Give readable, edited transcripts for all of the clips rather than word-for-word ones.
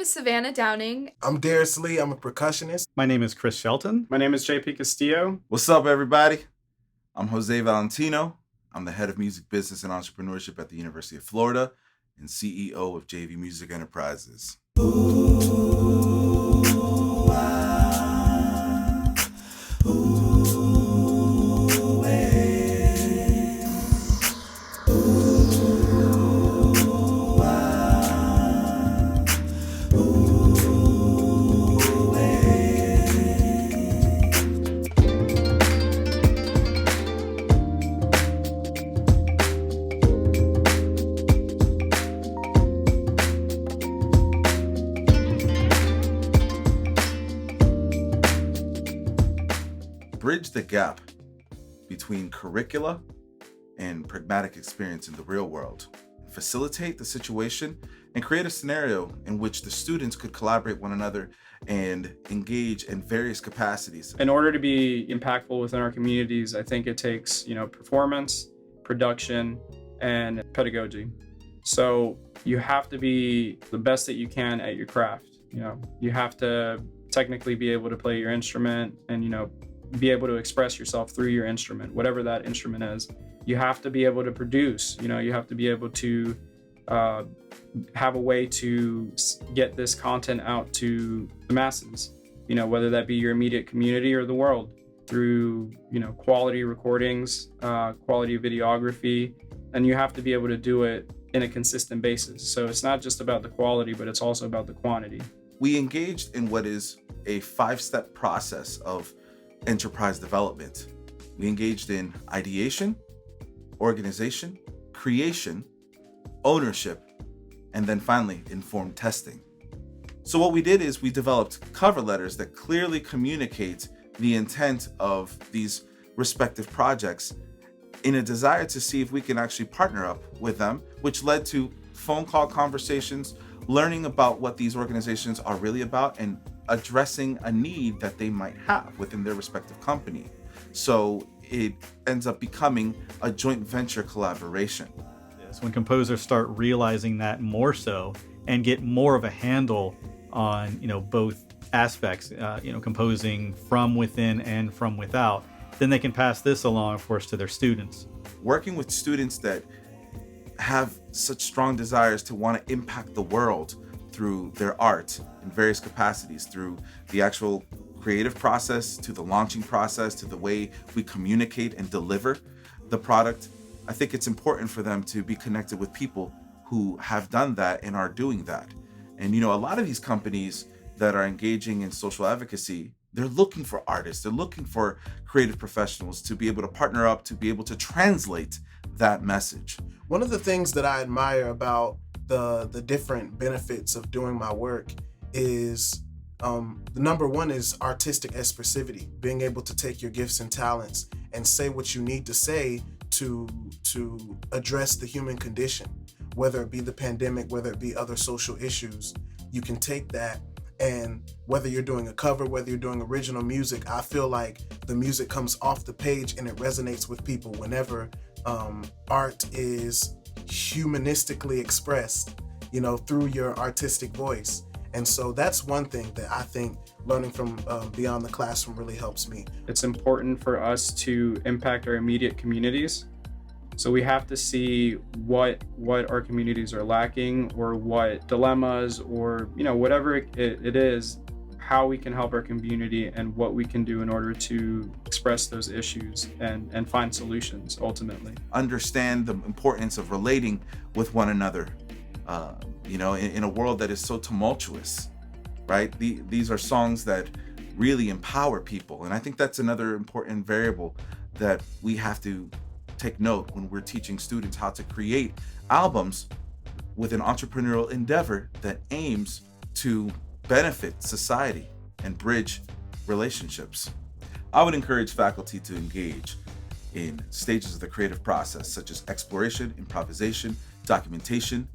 Savanna Downing. I'm Derris Lee. I'm a percussionist. My name is Chris Shelton. My name is JP Castillo. What's up, everybody? I'm José Valentino. I'm the head of music business and entrepreneurship at the University of Florida and CEO of JV Music Enterprises. Bridge the gap between curricula and pragmatic experience in the real world. Facilitate the situation and create a scenario in which the students could collaborate one another and engage in various capacities. In order to be impactful within our communities, I think it takes, performance, production, and pedagogy. So you have to be the best that you can at your craft. You have to technically be able to play your instrument and, be able to express yourself through your instrument, whatever that instrument is. You have to be able to produce, you have to be able to have a way to get this content out to the masses, whether that be your immediate community or the world through, quality recordings, quality videography, and you have to be able to do it in a consistent basis. So it's not just about the quality, but it's also about the quantity. We engaged in what is a 5-step process of enterprise development. We engaged in ideation, organization, creation, ownership, and then finally informed testing. So what we did is we developed cover letters that clearly communicate the intent of these respective projects in a desire to see if we can actually partner up with them, which led to phone call conversations, learning about what these organizations are really about and addressing a need that they might have within their respective company. So it ends up becoming a joint venture collaboration. Yes, when composers start realizing that more so and get more of a handle on, both aspects, composing from within and from without, then they can pass this along, of course, to their students. Working with students that have such strong desires to want to impact the world through their art in various capacities, through the actual creative process, to the launching process, to the way we communicate and deliver the product. I think it's important for them to be connected with people who have done that and are doing that. And, a lot of these companies that are engaging in social advocacy, they're looking for artists, they're looking for creative professionals to be able to partner up, to be able to translate that message. One of the things that I admire about the different benefits of doing my work is the number one is artistic expressivity, being able to take your gifts and talents and say what you need to say to address the human condition, whether it be the pandemic, whether it be other social issues. You can take that, and whether you're doing a cover, whether you're doing original music, I feel like the music comes off the page and it resonates with people whenever art is humanistically expressed, through your artistic voice. And so that's one thing that I think learning from beyond the classroom really helps me. It's important for us to impact our immediate communities. So we have to see what our communities are lacking, or what dilemmas, or whatever it is, how we can help our community and what we can do in order to express those issues and find solutions ultimately. Understand the importance of relating with one another, in a world that is so tumultuous, right? These are songs that really empower people. And I think that's another important variable that we have to take note when we're teaching students how to create albums with an entrepreneurial endeavor that aims to benefit society and bridge relationships. I would encourage faculty to engage in stages of the creative process, such as exploration, improvisation, documentation,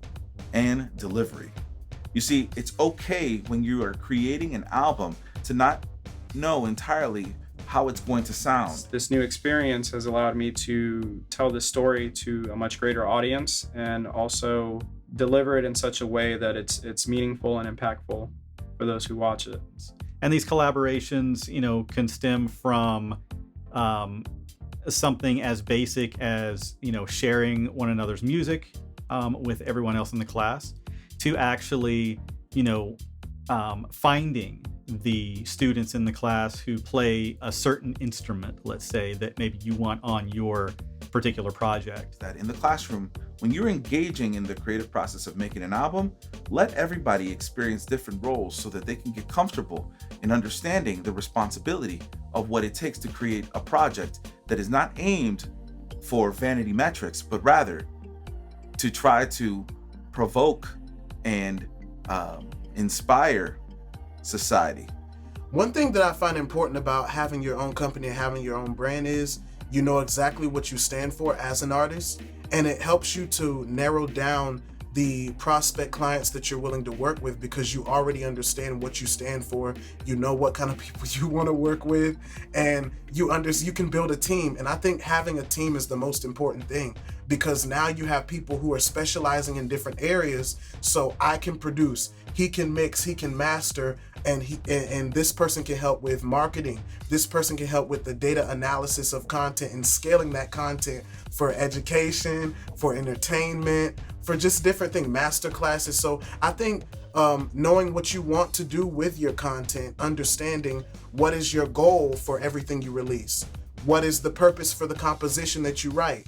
and delivery. You see, it's okay when you are creating an album to not know entirely how it's going to sound. This new experience has allowed me to tell this story to a much greater audience and also deliver it in such a way that it's meaningful and impactful for those who watch it. And these collaborations, can stem from something as basic as, sharing one another's music with everyone else in the class, to actually, finding the students in the class who play a certain instrument, let's say, that maybe you want on your particular project. That in the classroom, when you're engaging in the creative process of making an album, let everybody experience different roles so that they can get comfortable in understanding the responsibility of what it takes to create a project that is not aimed for vanity metrics, but rather to try to provoke and inspire society. One thing that I find important about having your own company and having your own brand is you know exactly what you stand for as an artist, and it helps you to narrow down the prospect clients that you're willing to work with, because you already understand what you stand for. You know what kind of people you want to work with, and you can build a team. And I think having a team is the most important thing, because now you have people who are specializing in different areas. So I can produce, he can mix, he can master, and this person can help with marketing. This person can help with the data analysis of content and scaling that content for education, for entertainment, for just different things, master classes. So I think knowing what you want to do with your content, understanding what is your goal for everything you release, what is the purpose for the composition that you write,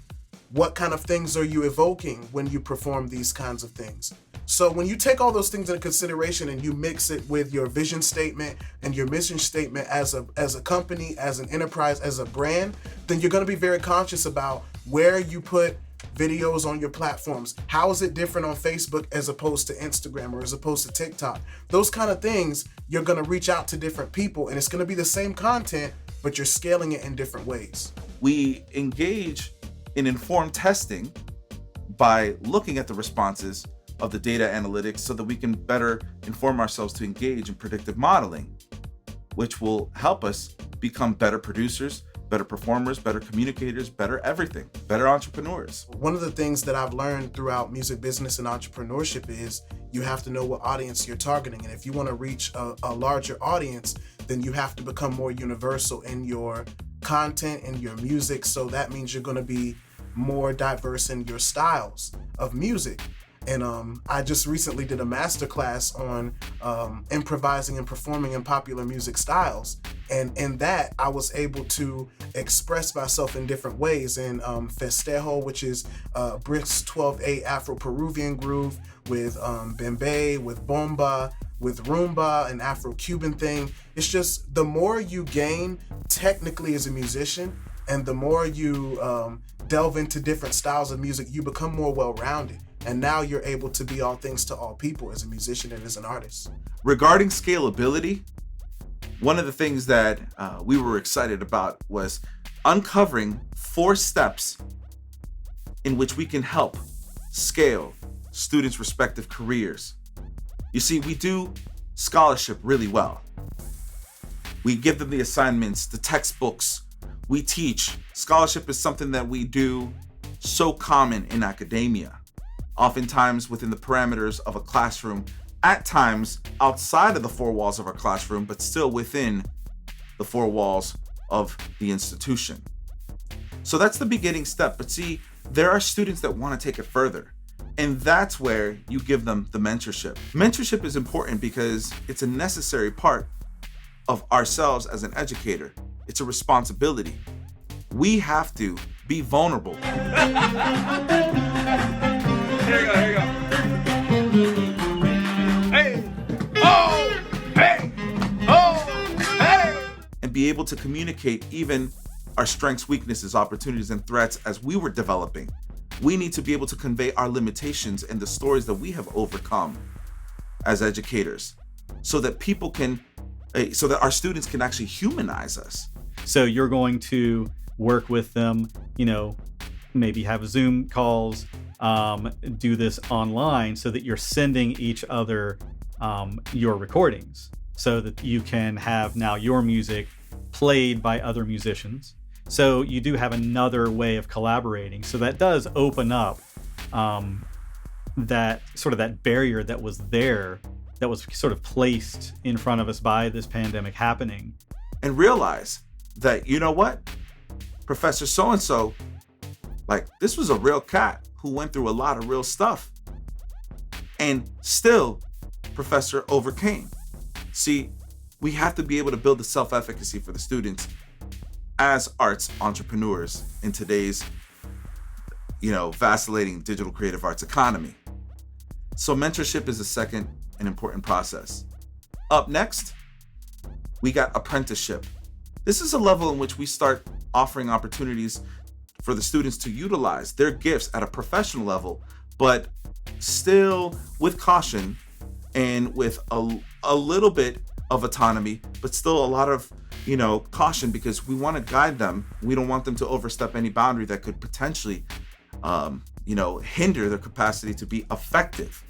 what kind of things are you evoking when you perform these kinds of things. So when you take all those things into consideration and you mix it with your vision statement and your mission statement as a company, as an enterprise, as a brand, then you're going to be very conscious about where you put videos on your platforms. How is it different on Facebook as opposed to Instagram or as opposed to TikTok? Those kind of things, you're going to reach out to different people, and it's going to be the same content, but you're scaling it in different ways. We engage in informed testing by looking at the responses of the data analytics so that we can better inform ourselves to engage in predictive modeling, which will help us become better producers, better performers, better communicators, better everything, better entrepreneurs. One of the things that I've learned throughout music business and entrepreneurship is you have to know what audience you're targeting. And if you want to reach a larger audience, then you have to become more universal in your content and your music. So that means you're going to be more diverse in your styles of music. And I just recently did a masterclass on improvising and performing in popular music styles. And in that, I was able to express myself in different ways in festejo, which is brisk 12/8 Afro-Peruvian groove, with bembe, with bomba, with rumba, an Afro-Cuban thing. It's just the more you gain technically as a musician, and the more you delve into different styles of music, you become more well-rounded. And now you're able to be all things to all people as a musician and as an artist. Regarding scalability, one of the things that we were excited about was uncovering 4 steps in which we can help scale students' respective careers. You see, we do scholarship really well. We give them the assignments, the textbooks, we teach. Scholarship is something that we do so common in academia, oftentimes within the parameters of a classroom, at times outside of the 4 walls of our classroom, but still within the 4 walls of the institution. So that's the beginning step. But see, there are students that want to take it further. And that's where you give them the mentorship. Mentorship is important because it's a necessary part of ourselves as an educator. It's a responsibility. We have to be vulnerable. Here you go. Hey! Oh! Hey! Oh! Hey! And be able to communicate even our strengths, weaknesses, opportunities, and threats as we were developing. We need to be able to convey our limitations and the stories that we have overcome as educators, so that people can, so that our students can actually humanize us. So you're going to work with them, maybe have Zoom calls, do this online, so that you're sending each other your recordings, so that you can have now your music played by other musicians. So you do have another way of collaborating. So that does open up that sort of that barrier that was there, that was sort of placed in front of us by this pandemic happening. And realize that, you know what? Professor so-and-so, like, this was a real cat who went through a lot of real stuff. And still, Professor overcame. See, we have to be able to build the self-efficacy for the students as arts entrepreneurs in today's, vacillating digital creative arts economy. So mentorship is the second and important process. Up next, we got apprenticeship. This is a level in which we start offering opportunities for the students to utilize their gifts at a professional level, but still with caution and with a little bit of autonomy, but still a lot of caution, because we want to guide them. We don't want them to overstep any boundary that could potentially hinder their capacity to be effective.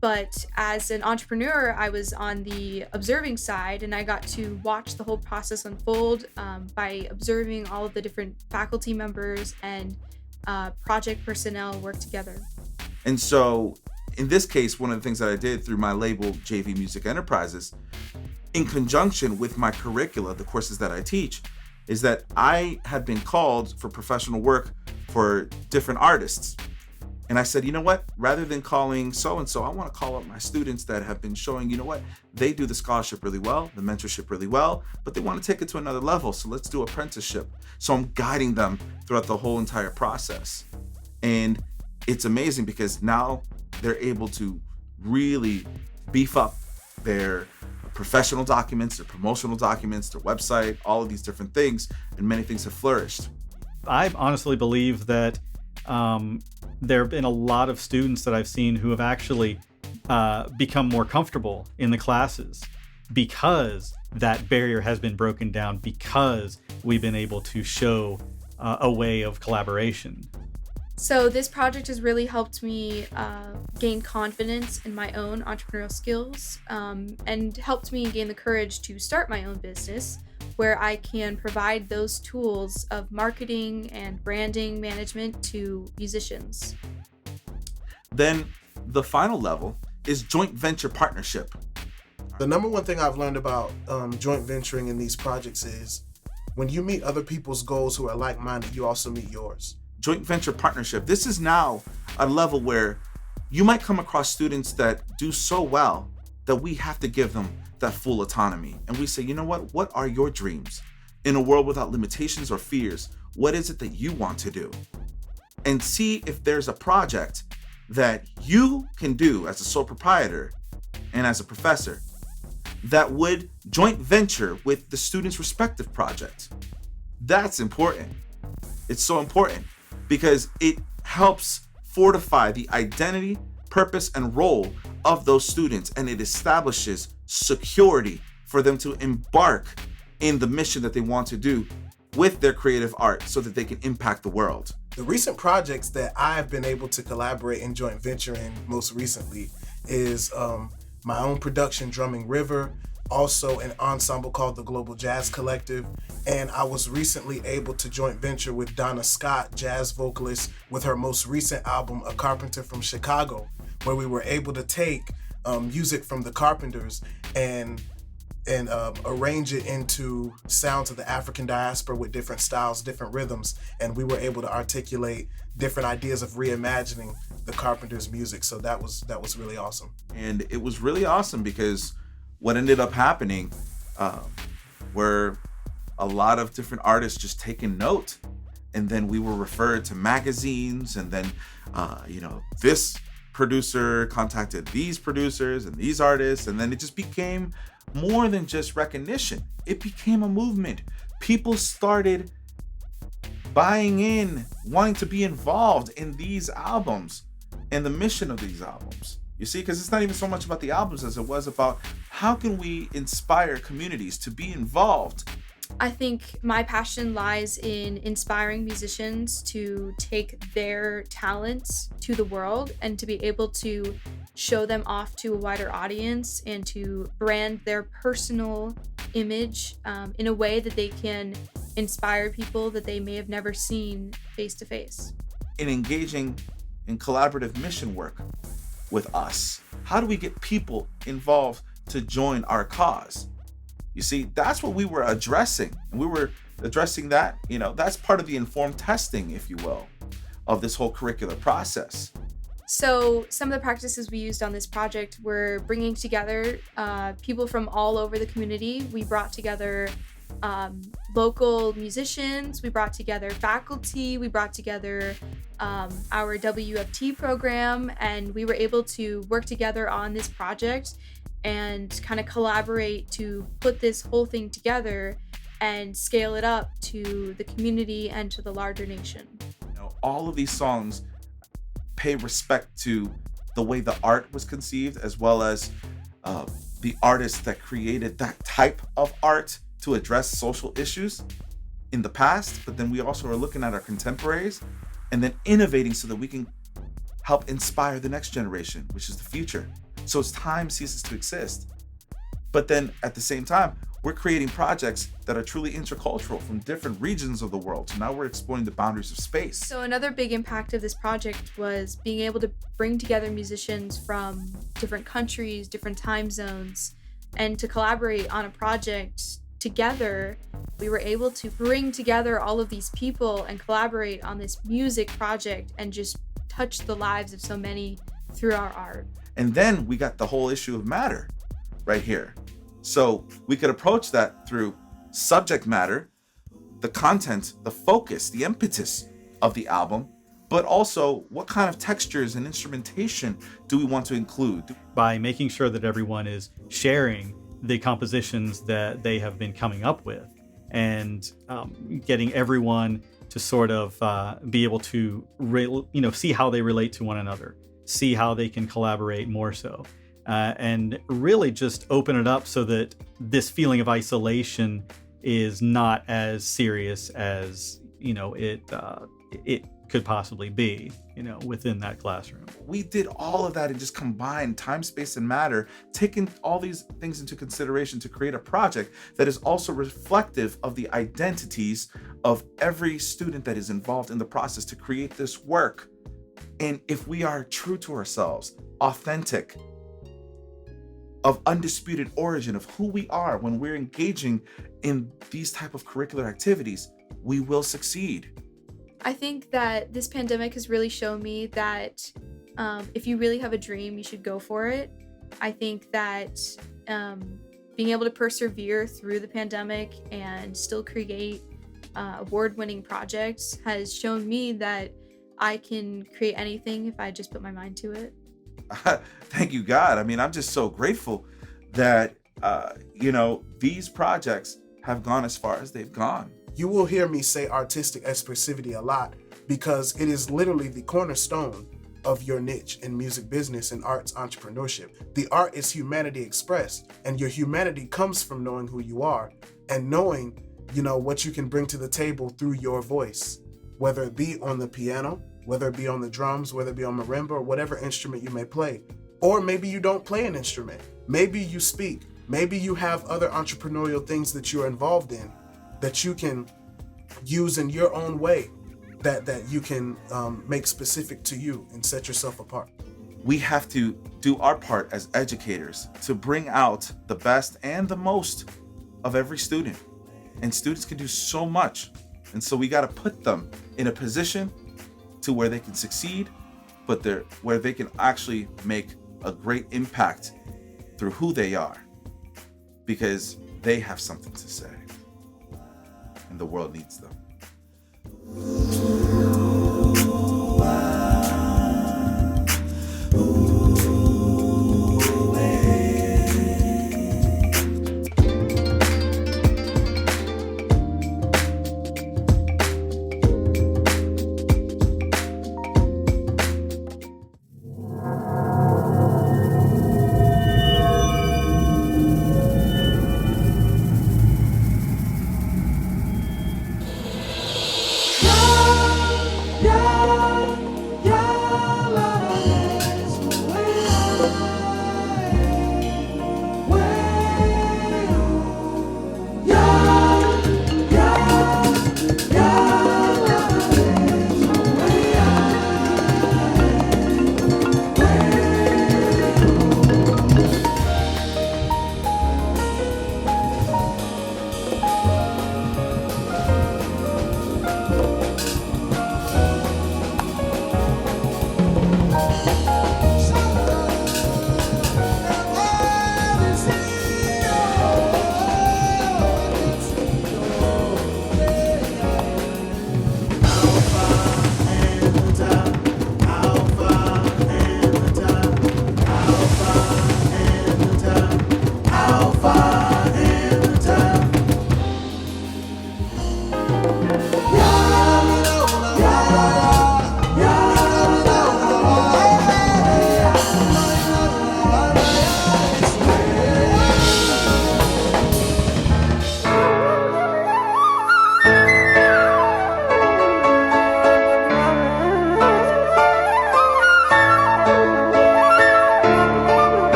But as an entrepreneur, I was on the observing side, and I got to watch the whole process unfold by observing all of the different faculty members and project personnel work together. And so in this case, one of the things that I did through my label, JV Music Enterprises, in conjunction with my curricula, the courses that I teach, is that I had been called for professional work for different artists. And I said, you know what, rather than calling so-and-so, I want to call up my students that have been showing, they do the scholarship really well, the mentorship really well, but they want to take it to another level. So let's do apprenticeship. So I'm guiding them throughout the whole entire process. And it's amazing because now they're able to really beef up their professional documents, their promotional documents, their website, all of these different things, and many things have flourished. I honestly believe that there have been a lot of students that I've seen who have actually become more comfortable in the classes because that barrier has been broken down, because we've been able to show a way of collaboration. So this project has really helped me gain confidence in my own entrepreneurial skills and helped me gain the courage to start my own business, where I can provide those tools of marketing and branding management to musicians. Then the final level is joint venture partnership. The number one thing I've learned about joint venturing in these projects is when you meet other people's goals who are like-minded, you also meet yours. Joint venture partnership. This is now a level where you might come across students that do so well that we have to give them that full autonomy. And we say, you know what are your dreams? In a world without limitations or fears, what is it that you want to do? And see if there's a project that you can do as a sole proprietor and as a professor that would joint venture with the student's respective project. That's important. It's so important because it helps fortify the identity, purpose, and role of those students, and it establishes security for them to embark in the mission that they want to do with their creative art so that they can impact the world. The recent projects that I've been able to collaborate and joint venture in most recently is my own production, Drumming River, also an ensemble called the Global Jazz Collective, and I was recently able to joint venture with Donna Scott, jazz vocalist, with her most recent album, A Carpenter from Chicago, where we were able to take music from the Carpenters and arrange it into sounds of the African diaspora with different styles, different rhythms, and we were able to articulate different ideas of reimagining the Carpenters' music. So that was really awesome. And it was really awesome because what ended up happening were a lot of different artists just taking note, and then we were referred to magazines, and then this producer contacted these producers and these artists, and then it just became more than just recognition. It became a movement. People started buying in, wanting to be involved in these albums and the mission of these albums. You see, because it's not even so much about the albums as it was about how can we inspire communities to be involved. I think my passion lies in inspiring musicians to take their talents to the world and to be able to show them off to a wider audience and to brand their personal image in a way that they can inspire people that they may have never seen face to face. In engaging in collaborative mission work, with us? How do we get people involved to join our cause? You see, that's what we were addressing. And we were addressing that, that's part of the informed testing, if you will, of this whole curricular process. So some of the practices we used on this project were bringing together people from all over the community. We brought together local musicians, we brought together faculty, we brought together our WFT program, and we were able to work together on this project and kind of collaborate to put this whole thing together and scale it up to the community and to the larger nation. All of these songs pay respect to the way the art was conceived, as well as the artists that created that type of art to address social issues in the past. But then we also are looking at our contemporaries and then innovating so that we can help inspire the next generation, which is the future. So as time ceases to exist. But then at the same time, we're creating projects that are truly intercultural from different regions of the world. So now we're exploring the boundaries of space. So another big impact of this project was being able to bring together musicians from different countries, different time zones, and to collaborate on a project together. We were able to bring together all of these people and collaborate on this music project and just touch the lives of so many through our art. And then we got the whole issue of matter right here. So we could approach that through subject matter, the content, the focus, the impetus of the album, but also what kind of textures and instrumentation do we want to include? By making sure that everyone is sharing the compositions that they have been coming up with, and getting everyone to sort of be able to see how they relate to one another, see how they can collaborate more so. And really just open it up so that this feeling of isolation is not as serious as it could possibly be, within that classroom. We did all of that and just combined time, space, and matter, taking all these things into consideration to create a project that is also reflective of the identities of every student that is involved in the process to create this work. And if we are true to ourselves, authentic, of undisputed origin of who we are when we're engaging in these type of curricular activities, we will succeed. I think that this pandemic has really shown me that if you really have a dream, you should go for it. I think that being able to persevere through the pandemic and still create award-winning projects has shown me that I can create anything if I just put my mind to it. Thank you, God. I mean, I'm just so grateful that, these projects have gone as far as they've gone. You will hear me say artistic expressivity a lot because it is literally the cornerstone of your niche in music business and arts entrepreneurship. The art is humanity expressed, and your humanity comes from knowing who you are and knowing, what you can bring to the table through your voice, whether it be on the piano, whether it be on the drums, whether it be on marimba, or whatever instrument you may play. Or maybe you don't play an instrument. Maybe you speak. Maybe you have other entrepreneurial things that you're involved in that you can use in your own way, that you can make specific to you and set yourself apart. We have to do our part as educators to bring out the best and the most of every student. And students can do so much. And so we got to put them in a position to where they can succeed, but where they can actually make a great impact through who they are, because they have something to say and the world needs them. Love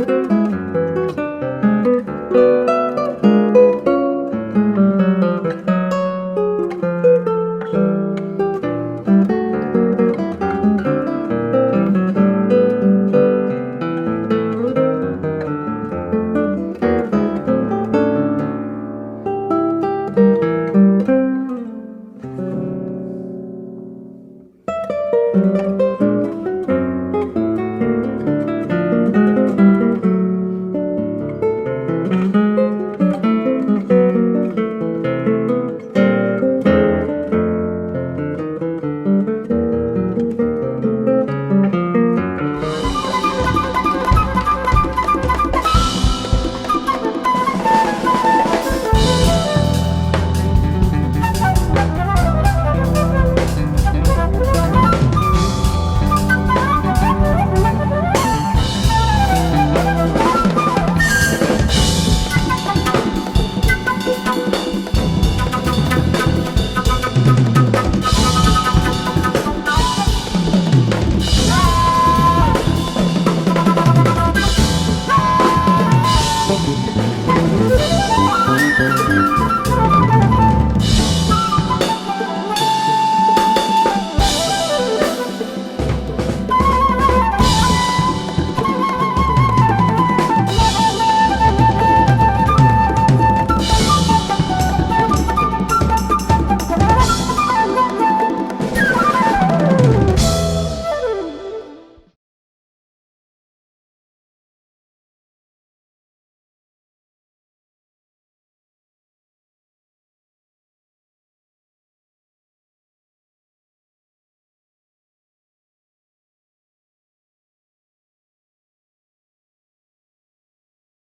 you.